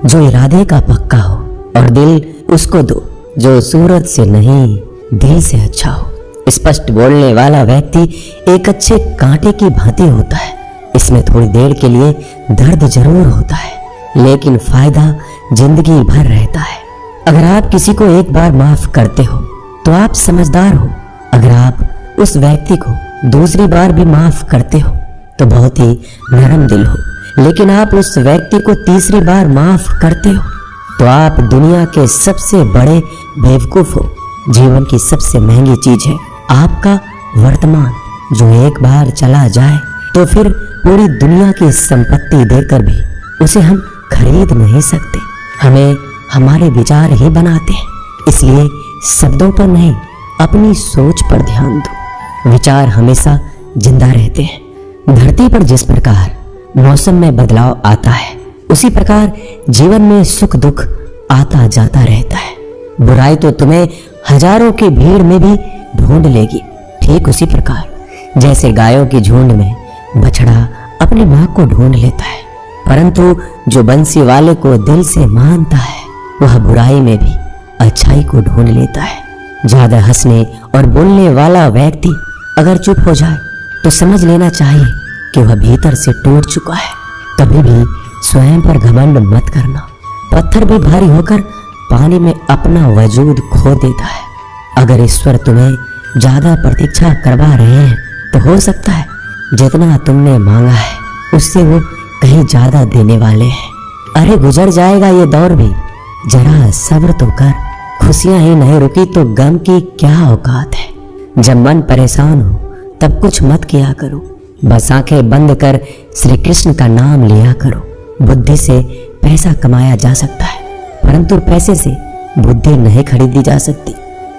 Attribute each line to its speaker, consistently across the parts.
Speaker 1: जो इरादे का पक्का हो और दिल उसको दो, जो सूरत से नहीं दिल से अच्छा हो। स्पष्ट बोलने वाला व्यक्ति एक अच्छे कांटे की भांति होता है। इसमें थोड़ी देर के लिए दर्द जरूर होता है, लेकिन फायदा जिंदगी भर रहता है। अगर आप किसी को एक बार माफ करते हो तो आप समझदार हो। अगर आप उस व्यक्ति को दूसरी बार भी माफ करते हो तो बहुत ही नरम दिल हो। लेकिन आप उस व्यक्ति को तीसरी बार माफ करते हो तो आप दुनिया के सबसे बड़े बेवकूफ हो। जीवन की सबसे महंगी चीज है आपका वर्तमान, जो एक बार चला जाए तो फिर पूरी दुनिया की संपत्ति देकर भी उसे हम खरीद नहीं सकते। हमें हमारे विचार ही बनाते हैं, इसलिए शब्दों पर नहीं अपनी सोच पर ध्यान दो। विचार हमेशा जिंदा रहते हैं। धरती पर जिस प्रकार मौसम में बदलाव आता है, उसी प्रकार जीवन में सुख दुख आता जाता रहता है। बुराई तो तुम्हें हजारों की भीड़ में भी ढूंढ लेगी, ठीक उसी प्रकार जैसे गायों की झुंड में बछड़ा अपनी मां को ढूंढ लेता है। परंतु जो बंसी वाले को दिल से मानता है, वह बुराई में भी अच्छाई को ढूंढ लेता है। ज्यादा हंसने और बोलने वाला व्यक्ति अगर चुप हो जाए तो समझ लेना चाहिए कि वह भीतर से टूट चुका है। कभी भी स्वयं पर घमंड मत करना। पत्थर भी भारी होकर पानी में अपना वजूद खो देता है। अगर ईश्वर तुम्हें ज्यादा प्रतीक्षा करवा रहे हैं तो हो सकता है जितना तुमने मांगा है उससे वो कहीं ज्यादा देने वाले हैं। अरे गुजर जाएगा ये दौर भी, जरा सब्र तो कर। खुशियां ही नहीं रुकी तो गम की क्या औकात है। जब मन परेशान हो तब कुछ मत किया करो, बस आंखें बंद कर श्री कृष्ण का नाम लिया करो। बुद्धि से पैसा कमाया जा सकता है, परंतु पैसे से बुद्धि नहीं खरीदी जा सकती।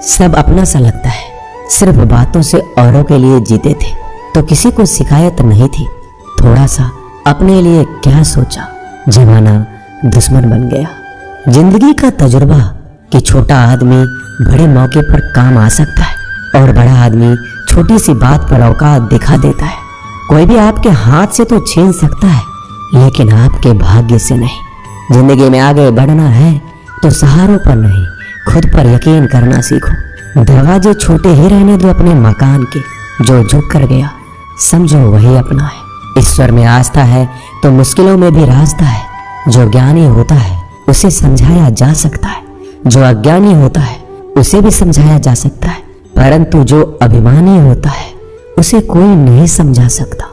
Speaker 1: सब अपना सा लगता है। सिर्फ बातों से औरों के लिए जीते थे तो किसी को शिकायत नहीं थी। थोड़ा सा अपने लिए क्या सोचा, जमाना दुश्मन बन गया। जिंदगी का तजुर्बा कि छोटा आदमी बड़े मौके पर काम आ सकता है और बड़ा आदमी छोटी सी बात पर औकात दिखा देता है। कोई भी आपके हाथ से तो छीन सकता है, लेकिन आपके भाग्य से नहीं। जिंदगी में आगे बढ़ना है तो सहारों पर नहीं, खुद पर यकीन करना सीखो। दरवाजे छोटे ही रहने दो अपने मकान के। जो झुक कर गया समझो वही अपना है। ईश्वर में आस्था है तो मुश्किलों में भी रास्ता है। जो ज्ञानी होता है उसे समझाया जा सकता है, जो अज्ञानी होता है उसे भी समझाया जा सकता है, परंतु जो अभिमानी होता है उसे कोई नहीं समझा सकता।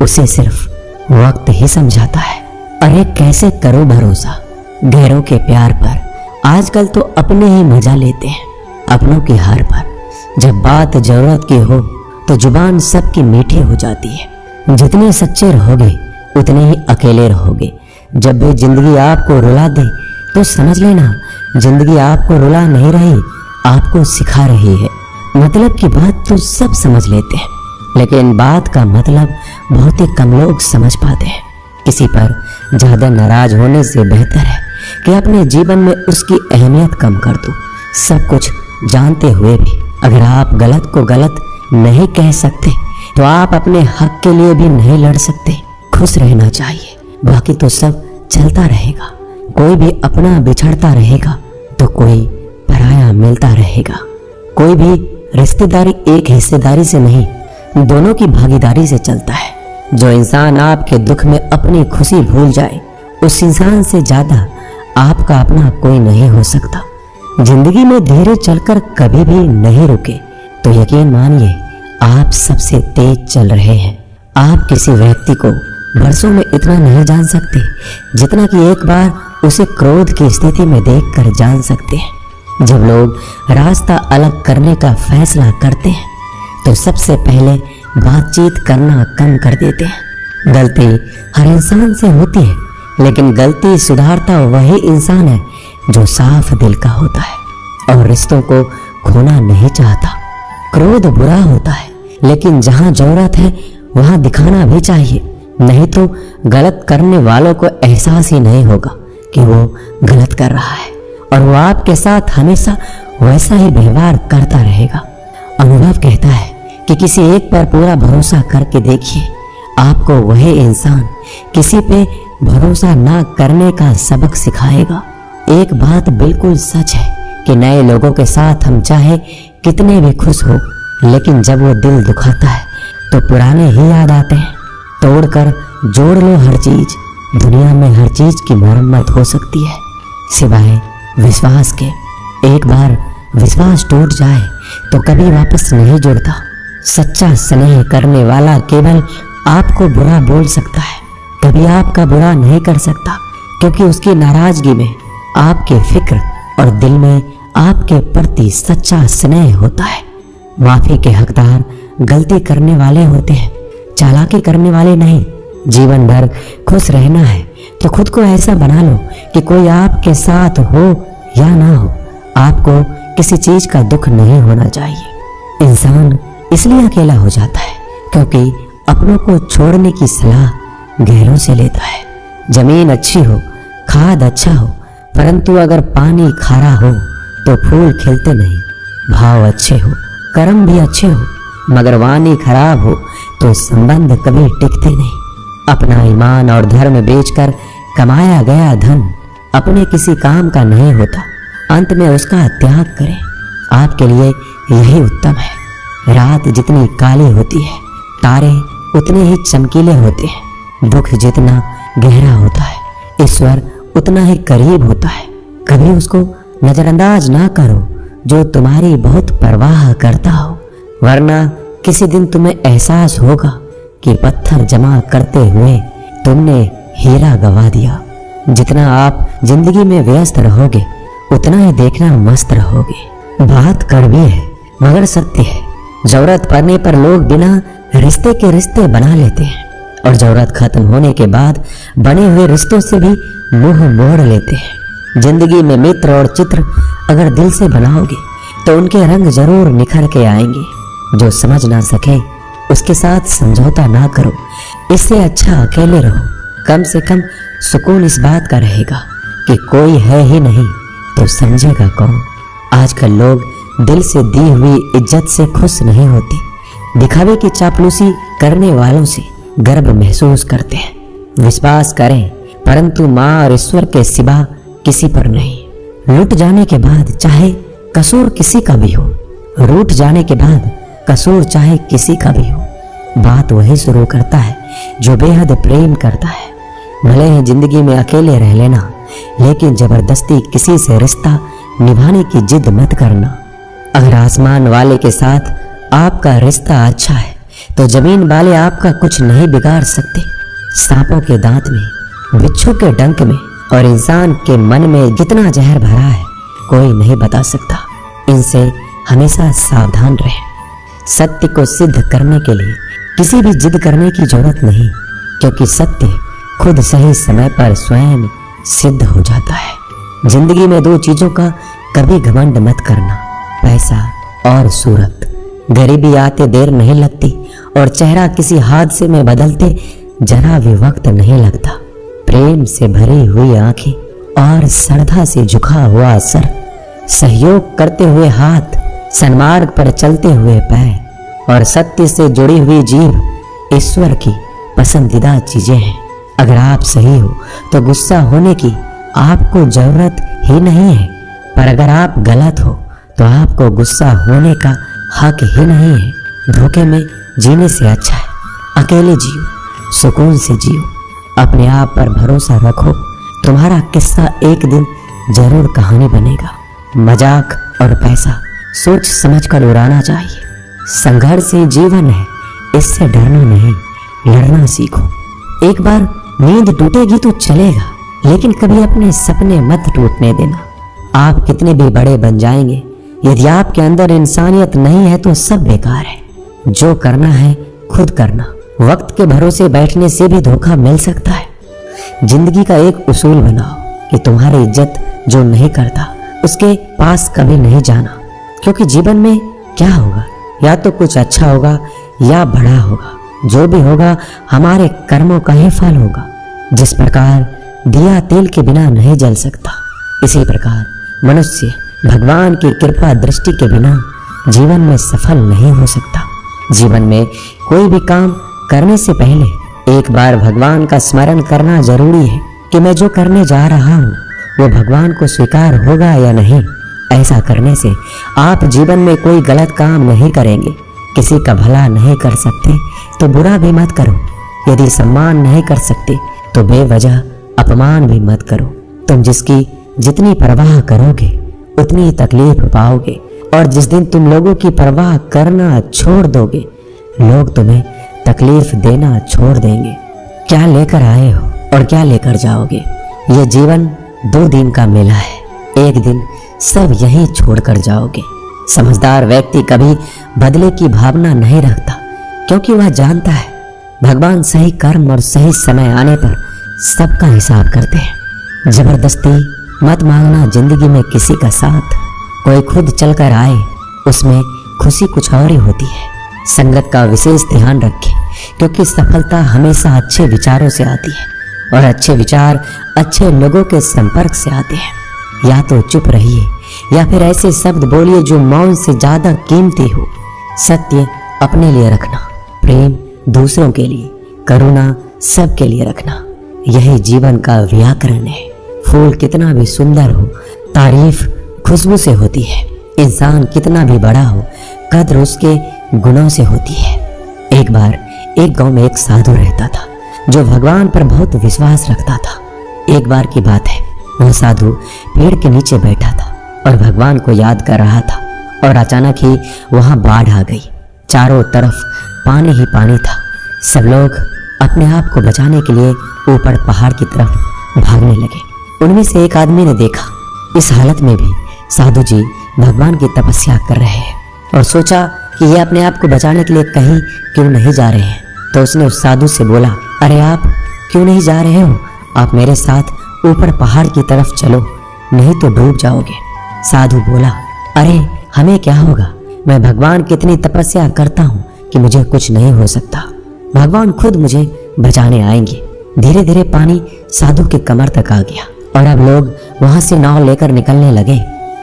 Speaker 1: उसे सिर्फ वक्त ही समझाता है। अरे कैसे करो भरोसा गैरों के प्यार पर। आजकल तो अपने ही मजा लेते हैं अपनों की हार पर। जब बात जरूरत की हो तो जुबान सबकी मीठी हो जाती है। जितने सच्चे रहोगे उतने ही अकेले रहोगे। जब भी जिंदगी आपको रुला दे तो समझ लेना जिंदगी आपको रुला नहीं रही, आपको सिखा रही है। मतलब की बात तो सब समझ लेते हैं, लेकिन बात का मतलब बहुत ही कम लोग समझ पाते हैं। किसी पर ज्यादा नाराज होने से बेहतर है कि अपने जीवन में उसकी अहमियत कम कर दो। सब कुछ जानते हुए भी अगर आप गलत को गलत नहीं कह सकते तो आप अपने हक के लिए भी नहीं लड़ सकते। खुश रहना चाहिए, बाकी तो सब चलता रहेगा। कोई भी अपना बिछड़ता रहेगा तो कोई पराया मिलता रहेगा। कोई भी रिश्तेदारी एक हिस्सेदारी से नहीं, दोनों की भागीदारी से चलता है। जो इंसान आपके दुख में अपनी खुशी भूल जाए, उस इंसान से ज्यादा आपका अपना कोई नहीं हो सकता। जिंदगी में धीरे चलकर कभी भी नहीं रुके तो यकीन मानिए आप सबसे तेज चल रहे हैं। आप किसी व्यक्ति को बरसों में इतना नहीं जान सकते जितना कि एक बार उसे क्रोध की स्थिति में देखकर जान सकते हैं। जब लोग रास्ता अलग करने का फैसला करते हैं तो सबसे पहले बातचीत करना कम कर देते हैं। गलती हर इंसान से होती है, लेकिन गलती सुधारता वही इंसान है जो साफ दिल का होता है और रिश्तों को खोना नहीं चाहता। क्रोध बुरा होता है, लेकिन जहां जरूरत है वहां दिखाना भी चाहिए, नहीं तो गलत करने वालों को एहसास ही नहीं होगा कि वो गलत कर रहा है और वो आपके साथ हमेशा वैसा ही व्यवहार करता रहेगा। अनुभव कहता है कि किसी एक पर पूरा भरोसा करके देखिए, आपको वही इंसान किसी पे भरोसा ना करने का सबक सिखाएगा। एक बात बिल्कुल सच है कि नए लोगों के साथ हम चाहे कितने भी खुश हो, लेकिन जब वो दिल दुखाता है तो पुराने ही याद आते हैं। तोड़कर जोड़ लो हर चीज, दुनिया में हर चीज की मरम्मत हो सकती है सिवाय विश्वास के। एक बार विश्वास टूट जाए तो कभी वापस नहीं जुड़ता। सच्चा स्नेह करने वाला केवल आपको बुरा बोल सकता है, कभी आपका बुरा नहीं कर सकता, क्योंकि उसकी नाराजगी में आपके फिक्र और दिल में आपके प्रति सच्चा स्नेह होता है। माफी के हकदार गलती करने वाले होते हैं, चालाकी करने वाले नहीं। जीवन भर खुश रहना है तो खुद को ऐसा बना लो कि कोई आपके साथ हो या ना हो, आपको किसी चीज का दुख नहीं होना चाहिए। इंसान इसलिए अकेला हो जाता है क्योंकि अपनों को छोड़ने की सलाह गैरों से लेता है। जमीन अच्छी हो, खाद अच्छा हो, परंतु अगर पानी खारा हो तो फूल खिलते नहीं। भाव अच्छे हो, कर्म भी अच्छे हो, मगर वाणी खराब हो तो संबंध कभी टिकते नहीं। अपना ईमान और धर्म बेचकर कमाया गया धन अपने किसी काम का नहीं होता, अंत में उसका त्याग करें, आपके लिए यही उत्तम है। रात जितनी काली होती है, तारे उतने ही चमकीले होते हैं। दुख जितना गहरा होता है, ईश्वर उतना ही करीब होता है। कभी उसको नजरअंदाज ना करो जो तुम्हारी बहुत परवाह करता हो, वरना किसी दिन तुम्हें एहसास होगा कि पत्थर जमा करते हुए तुमने हीरा गवा दिया। जितना आप जिंदगी में व्यस्त रहोगे उतना ही देखना मस्त रहोगे। बात कड़वी है मगर सत्य है। जरूरत पड़ने पर लोग बिना रिश्ते के रिश्ते बना लेते हैं और जरूरत खत्म होने के बाद बने हुए रिश्तों से भी मुंह मोड़ लेते हैं। जिंदगी में मित्र और चित्र अगर दिल से बनाओगे तो उनके रंग जरूर निखर के आएंगे। जो समझ ना सके उसके साथ समझौता ना करो, इससे अच्छा अकेले रहो। कम से कम सुकून इस बात का रहेगा कि कोई है ही नहीं तो समझेगा कौन। आजकल लोग दिल से दी हुई इज्जत से खुश नहीं होते, दिखावे की चापलूसी करने वालों से गर्व महसूस करते हैं। विश्वास करें परंतु माँ और ईश्वर के सिवा किसी पर नहीं। लूट जाने के बाद चाहे कसूर किसी का भी हो, रूठ जाने के बाद कसूर चाहे किसी का भी हो, बात वही शुरू करता है जो बेहद प्रेम करता है। भले ही जिंदगी में अकेले रह लेना, लेकिन जबरदस्ती किसी से रिश्ता निभाने की जिद मत करना। अगर आसमान वाले के साथ आपका रिश्ता अच्छा है तो जमीन वाले आपका कुछ नहीं बिगाड़ सकते। सांपों के दांत में, बिच्छू के डंक में और इंसान के मन में जितना जहर भरा है कोई नहीं बता सकता। इनसे हमेशा सावधान रहें। सत्य को सिद्ध करने के लिए किसी भी जिद करने की जरूरत नहीं, क्योंकि सत्य खुद सही समय पर स्वयं सिद्ध हो जाता है। जिंदगी में दो चीजों का कभी घमंड मत करना, पैसा और सूरत। गरीबी आते देर नहीं लगती और चेहरा किसी हादसे में बदलते जरा भी वक्त नहीं लगता। प्रेम से भरी हुई आंखें और श्रद्धा से झुका हुआ सर, सहयोग करते हुए हाथ, सन्मार्ग पर चलते हुए पैर और सत्य से जुड़ी हुई जीभ ईश्वर की पसंदीदा चीजें हैं। अगर आप सही हो तो गुस्सा होने की आपको जरूरत ही नहीं है, पर अगर आप गलत हो तो आपको गुस्सा होने का हक ही नहीं है। धोखे में जीने से अच्छा है अकेले जियो, सुकून से जियो, अपने आप पर भरोसा रखो। तुम्हारा किस्सा एक दिन जरूर कहानी बनेगा। मजाक और पैसा सोच समझ कर उड़ाना चाहिए। संघर्ष ही जीवन है, इससे डरना नहीं, लड़ना सीखो। एक बार नींद टूटेगी तो चलेगा, लेकिन कभी अपने सपने मत टूटने देना। आप कितने भी बड़े बन जाएंगे, यदि आपके अंदर इंसानियत नहीं है तो सब बेकार है। जो करना है खुद करना। वक्त के भरोसे बैठने से भी धोखा मिल सकता है। जिंदगी का एक उसूल बनाओ कि तुम्हारी इज्जत जो नहीं करता उसके पास कभी नहीं जाना, क्योंकि जीवन में क्या होगा, या तो कुछ अच्छा होगा या बड़ा होगा। जो भी होगा हमारे कर्मों का ही फल होगा। जिस प्रकार दिया तेल के बिना नहीं जल सकता, इसी प्रकार मनुष्य भगवान की कृपा दृष्टि के बिना जीवन में सफल नहीं हो सकता। जीवन में कोई भी काम करने से पहले एक बार भगवान का स्मरण करना जरूरी है कि मैं जो करने जा रहा हूँ वो भगवान को स्वीकार होगा या नहीं। ऐसा करने से आप जीवन में कोई गलत काम नहीं करेंगे। किसी का भला नहीं कर सकते तो बुरा भी मत करो। यदि सम्मान नहीं कर सकते तो बेवजह अपमान भी मत करो। तुम जिसकी जितनी परवाह करोगे उतनी तकलीफ पाओगे, और जिस दिन तुम लोगों की परवाह करना छोड़ दोगे लोग तुम्हें तकलीफ देना छोड़ देंगे। क्या लेकर आए हो और क्या लेकर जाओगे? ये जीवन 2 दिन का मेला है। एक दिन सब यहीं छोड़कर जाओगे। समझदार व्यक्ति कभी बदले की भावना नहीं रखता, क्योंकि वह जानता है भगवान सही कर्म और सही समय आने पर सबका हिसाब करते हैं। जबरदस्ती मत मांगना जिंदगी में किसी का साथ। कोई खुद चलकर आए उसमें खुशी कुछ और ही होती है। संगत का विशेष ध्यान रखें, क्योंकि सफलता हमेशा अच्छे विचारों से आती है, और अच्छे विचार अच्छे लोगों के संपर्क से आते हैं। या तो चुप रहिए या फिर ऐसे शब्द बोलिए जो मौन से ज्यादा कीमती हो। सत्य अपने लिए रखना, प्रेम दूसरों के लिए, करुणा सबके लिए रखना, यही जीवन का व्याकरण है। फूल कितना भी सुंदर हो, तारीफ खुशबू से होती है। इंसान कितना भी बड़ा हो, कद्र उसके गुणों से होती है। एक बार एक गांव में एक साधु रहता था जो भगवान पर बहुत विश्वास रखता था। एक बार की बात है, वह साधु पेड़ के नीचे बैठा था और भगवान को याद कर रहा था, और अचानक ही वहां बाढ़ आ गई। चारों तरफ पानी ही पानी था। सब लोग अपने आप को बचाने के लिए ऊपर पहाड़ की तरफ भागने लगे। उनमें से एक आदमी ने देखा इस हालत में भी साधु जी भगवान की तपस्या कर रहे हैं, और सोचा कि ये अपने आप को बचाने के लिए कहीं क्यों नहीं जा रहे हैं। तो उसने उस साधु से बोला, अरे आप क्यों नहीं जा रहे हो? आप मेरे साथ ऊपर पहाड़ की तरफ चलो, नहीं तो डूब जाओगे। साधु बोला, अरे हमें क्या होगा? मैं भगवान की इतनी तपस्या करता हूँ कि मुझे कुछ नहीं हो सकता। भगवान खुद मुझे बचाने आएंगे। धीरे धीरे पानी साधु के कमर तक आ गया, और अब लोग वहां से नाव लेकर निकलने लगे।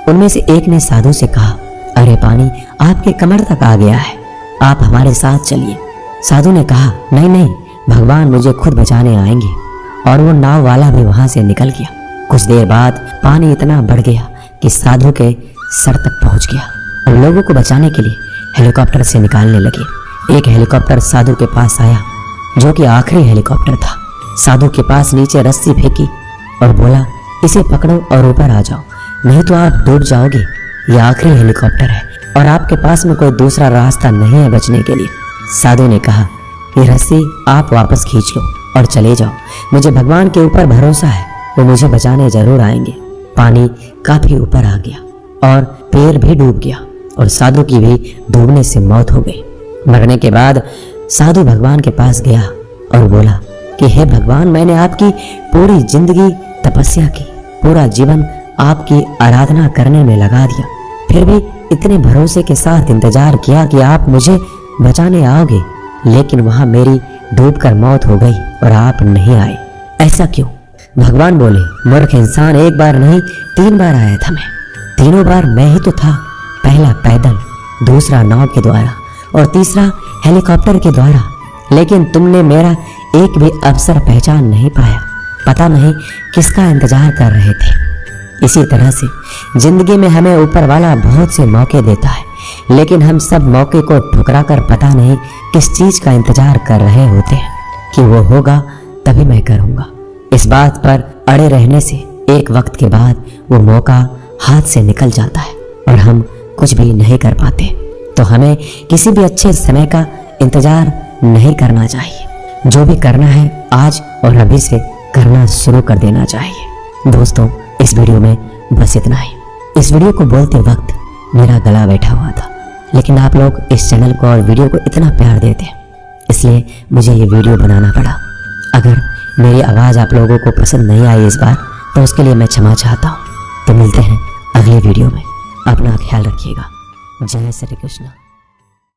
Speaker 1: उनमें से एक ने साधु से कहा, अरे पानी आपके कमर तक आ गया है, आप हमारे साथ चलिए। साधु ने कहा, नहीं नहीं, भगवान मुझे खुद बचाने आएंगे। और वो नाव वाला भी वहां से निकल गया। कुछ देर बाद पानी इतना बढ़ गया कि साधु के सर तक पहुंच गया, और लोगों को बचाने के लिए हेलीकॉप्टर से निकालने लगे। एक हेलीकॉप्टर साधु के पास आया, जो कि आखिरी हेलीकॉप्टर था। साधु के पास नीचे रस्सी फेंकी और बोला, इसे पकड़ो और ऊपर आ जाओ, नहीं तो आप डूब जाओगे। यह आखिरी हेलीकॉप्टर है और आपके पास में कोई दूसरा रास्ता नहीं है बचने के लिए। साधु ने कहा, ये रस्सी आप वापस खींच लो और चले जाओ। मुझे भगवान के ऊपर भरोसा है, वो मुझे बचाने जरूर आएंगे। पानी काफी ऊपर आ गया और पैर भी डूब गया, और साधु की भी डूबने से मौत हो गई। मरने के बाद साधु भगवान के पास गया और बोला कि हे भगवान, मैंने आपकी पूरी जिंदगी तपस्या की, पूरा जीवन आपकी आराधना करने में लगा दिया, फिर भी इतने भरोसे के साथ इंतजार किया कि आप मुझे बचाने आओगे, लेकिन वहां मेरी डूबकर मौत हो गई और आप नहीं आए। ऐसा क्यों? भगवान बोले, मूर्ख इंसान, एक बार नहीं 3 बार आया था मैं। तीनों बार मैं ही तो था। पहला पैदल, दूसरा नाव के द्वारा और तीसरा हेलीकॉप्टर के द्वारा, लेकिन तुमने मेरा एक भी अवसर पहचान नहीं पाया। पता नहीं किसका इंतजार कर रहे थे। इसी तरह से जिंदगी में हमें ऊपर वाला बहुत से मौके देता है, लेकिन हम सब मौके को ठुकरा कर पता नहीं किस चीज का इंतजार कर रहे होते हैं कि वो होगा तभी मैं करूँगा। इस बात पर अड़े रहने से एक वक्त के बाद वो मौका हाथ से निकल जाता है और हम कुछ भी नहीं कर पाते। तो हमें किसी भी अच्छे समय का इंतजार नहीं करना चाहिए। जो भी करना है आज और अभी से करना शुरू कर देना चाहिए। दोस्तों, इस वीडियो में बस इतना ही। इस वीडियो को बोलते वक्त मेरा गला बैठा हुआ था, लेकिन आप लोग इस चैनल को और वीडियो को इतना प्यार देते हैं, इसलिए मुझे ये वीडियो बनाना पड़ा। अगर मेरी आवाज़ आप लोगों को पसंद नहीं आई इस बार, तो उसके लिए मैं क्षमा चाहता हूँ। तो मिलते हैं अगले वीडियो में। अपना ख्याल रखिएगा। जय श्री कृष्ण।